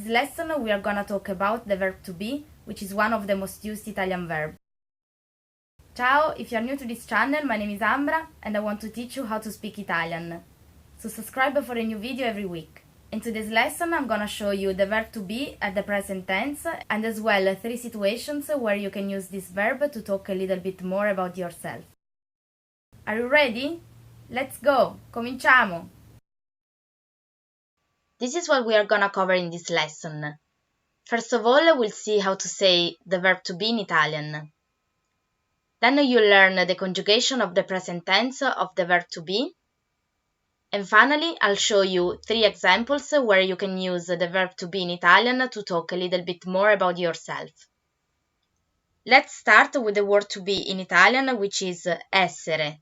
lesson we are gonna talk about the verb to be, which is one of the most used Italian verbs. Ciao, if you are new to this channel, my name is Ambra and I want to teach you how to speak Italian. So subscribe for a new video every week. In today's lesson I'm gonna show you the verb to be at the present tense and as well 3 situations where you can use this verb to talk a little bit more about yourself. Are you ready? Let's go! Cominciamo! This is what we are gonna cover in this lesson. First of all, we'll see how to say the verb to be in Italian. Then you'll learn the conjugation of the present tense of the verb to be. And finally, I'll show you 3 examples where you can use the verb to be in Italian to talk a little bit more about yourself. Let's start with the word to be in Italian, which is essere.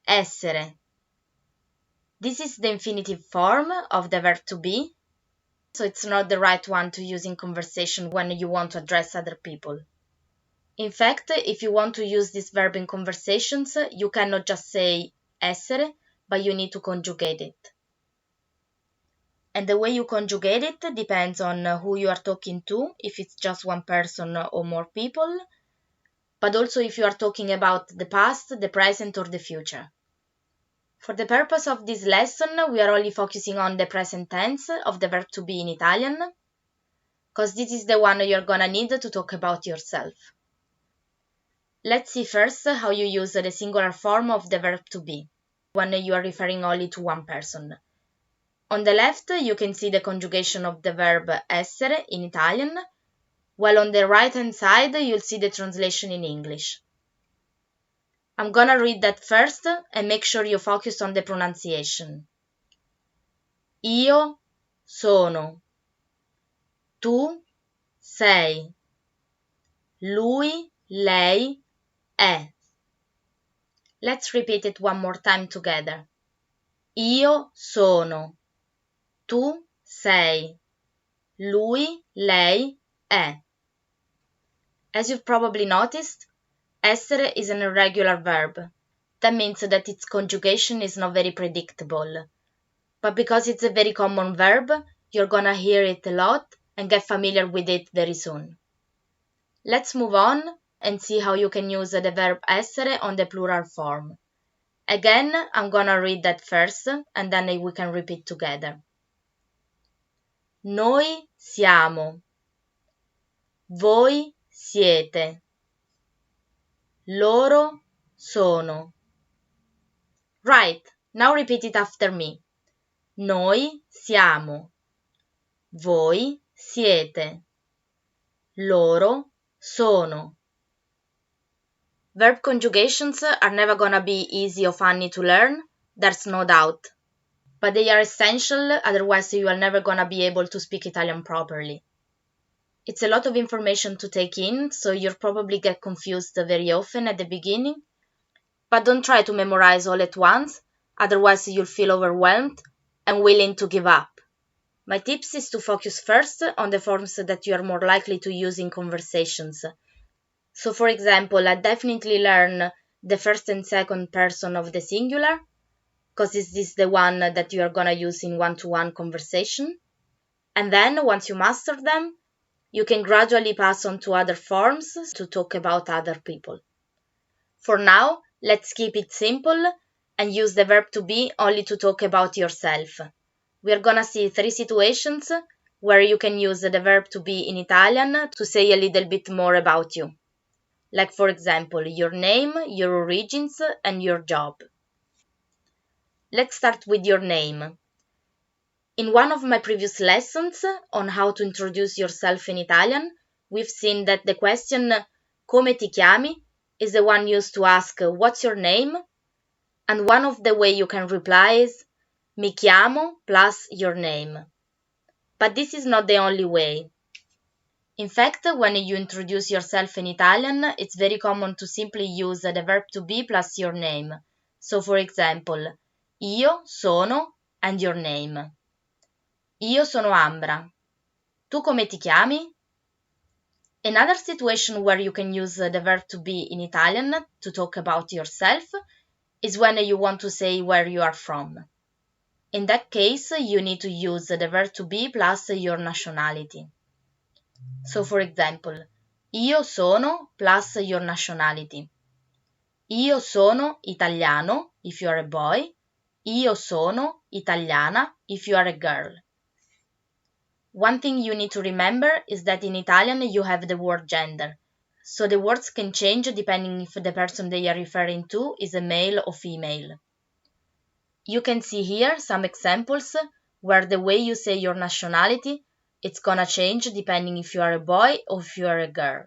Essere. This is the infinitive form of the verb to be, so it's not the right one to use in conversation when you want to address other people. In fact, if you want to use this verb in conversations, you cannot just say essere, but you need to conjugate it. And the way you conjugate it depends on who you are talking to, if it's just one person or more people, but also if you are talking about the past, the present, or the future. For the purpose of this lesson, we are only focusing on the present tense of the verb to be in Italian, because this is the one you're gonna need to talk about yourself. Let's see first how you use the singular form of the verb to be, when you are referring only to one person. On the left, you can see the conjugation of the verb essere in Italian, while on the right-hand side, you'll see the translation in English. I'm gonna read that first and make sure you focus on the pronunciation. Io sono. Tu sei. Lui, lei, è. Let's repeat it one more time together. Io sono. Tu sei. Lui, lei, è. As you've probably noticed, essere is an irregular verb. That means that its conjugation is not very predictable. But because it's a very common verb, you're gonna hear it a lot and get familiar with it very soon. Let's move on and see how you can use the verb essere on the plural form. Again, I'm gonna read that first and then we can repeat together. Noi siamo. Voi siete. Loro sono. Right, now repeat it after me. Noi siamo. Voi siete. Loro sono. Verb conjugations are never gonna be easy or funny to learn, there's no doubt. But they are essential, otherwise you are never gonna be able to speak Italian properly. It's a lot of information to take in, so you'll probably get confused very often at the beginning. But don't try to memorize all at once, otherwise you'll feel overwhelmed and willing to give up. My tips is to focus first on the forms that you are more likely to use in conversations. So for example, I definitely learn the first and second person of the singular, because this is the one that you are gonna use in one-to-one conversation. And then, once you master them, you can gradually pass on to other forms to talk about other people. For now, let's keep it simple and use the verb to be only to talk about yourself. We're gonna see 3 situations where you can use the verb to be in Italian to say a little bit more about you. Like for example, your name, your origins, and your job. Let's start with your name. In one of my previous lessons on how to introduce yourself in Italian, we've seen that the question come ti chiami is the one used to ask what's your name, and one of the way you can reply is mi chiamo plus your name. But this is not the only way. In fact, when you introduce yourself in Italian, it's very common to simply use the verb to be plus your name. So for example, io sono and your name. Io sono Ambra. Tu come ti chiami? Another situation where you can use the verb to be in Italian to talk about yourself is when you want to say where you are from. In that case, you need to use the verb to be plus your nationality. So, for example, io sono plus your nationality. Io sono italiano if you are a boy. Io sono italiana if you are a girl. One thing you need to remember is that in Italian you have the word gender. So the words can change depending if the person they are referring to is a male or female. You can see here some examples where the way you say your nationality, it's gonna change depending if you are a boy or if you are a girl.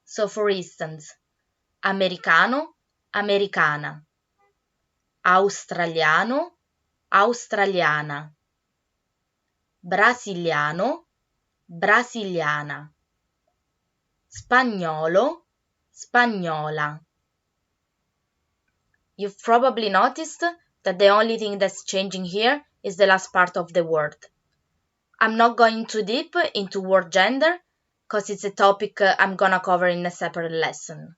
So for instance, americano, americana. Australiano, australiana. Brasiliano, brasiliana. Spagnolo, spagnola. You've probably noticed that the only thing that's changing here is the last part of the word. I'm not going too deep into word gender because it's a topic I'm gonna cover in a separate lesson.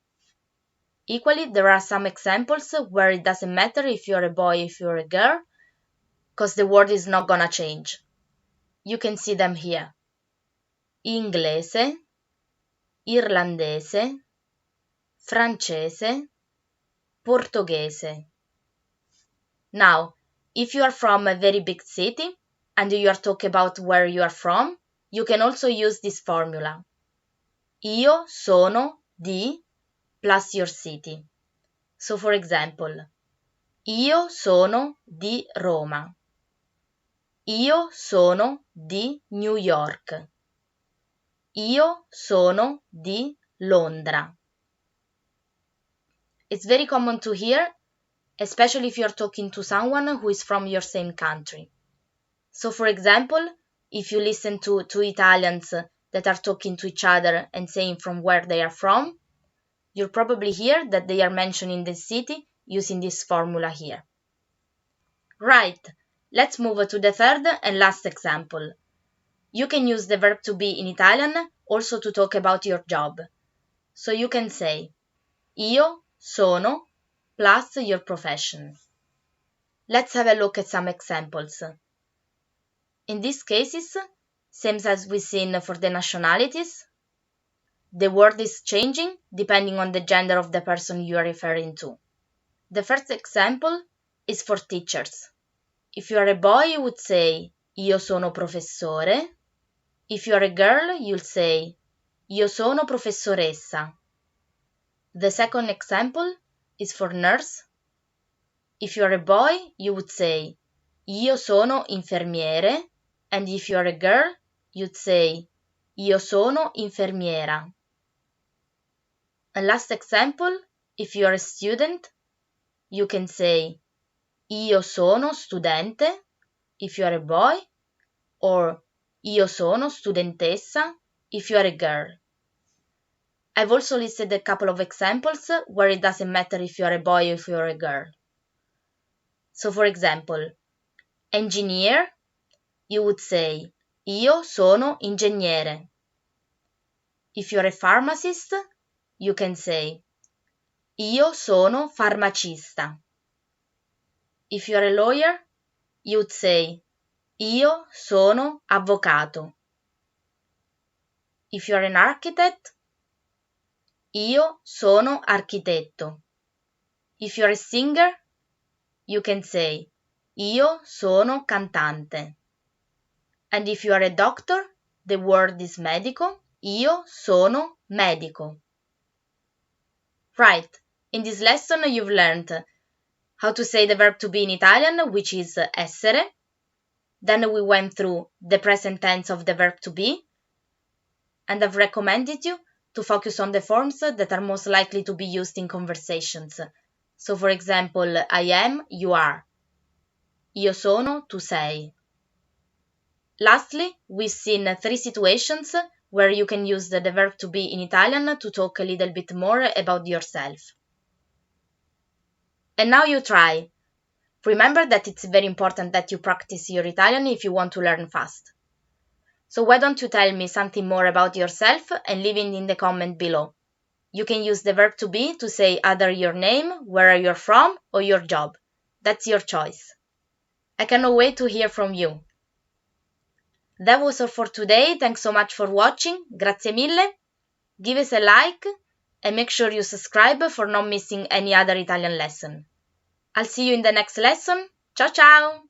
Equally, there are some examples where it doesn't matter if you're a boy or if you're a girl because the word is not gonna change. You can see them here. Inglese, irlandese, francese, portoghese. Now, if you are from a very big city and you are talking about where you are from, you can also use this formula. Io sono di plus your city. So for example, io sono di Roma. Io sono di New York. Io sono di Londra. It's very common to hear, especially if you're talking to someone who is from your same country. So for example, if you listen to two Italians that are talking to each other and saying from where they are from, you'll probably hear that they are mentioning the city using this formula here. Right, let's move to the third and last example. You can use the verb to be in Italian also to talk about your job. So you can say io sono plus your profession. Let's have a look at some examples. In these cases, same as we've seen for the nationalities, the word is changing depending on the gender of the person you are referring to. The first example is for teachers. If you are a boy, you would say io sono professore. If you are a girl, you'll say io sono professoressa. The second example is for nurse. If you are a boy, you would say io sono infermiere, and if you are a girl, you'd say io sono infermiera. And last example, if you are a student, you can say io sono studente if you are a boy, or io sono studentessa if you are a girl. I've also listed a couple of examples where it doesn't matter if you are a boy or if you are a girl. So for example, engineer, you would say io sono ingegnere. If you're a pharmacist, you can say io sono farmacista. If you're a lawyer, you'd say io sono avvocato. If you're an architect, io sono architetto. If you're a singer, you can say io sono cantante. And if you are a doctor, the word is medico. Io sono medico. Right, in this lesson you've learned how to say the verb to be in Italian, which is essere. Then we went through the present tense of the verb to be, and I've recommended you to focus on the forms that are most likely to be used in conversations. So for example, I am, you are. Io sono, tu sei. Lastly, we've seen 3 situations where you can use the verb to be in Italian to talk a little bit more about yourself. And now you try. Remember that it's very important that you practice your Italian if you want to learn fast. So why don't you tell me something more about yourself and leave it in the comment below. You can use the verb to be to say either your name, where you're from, or your job. That's your choice. I cannot wait to hear from you. That was all for today. Thanks so much for watching. Grazie mille. Give us a like and make sure you subscribe for not missing any other Italian lesson. I'll see you in the next lesson. Ciao ciao!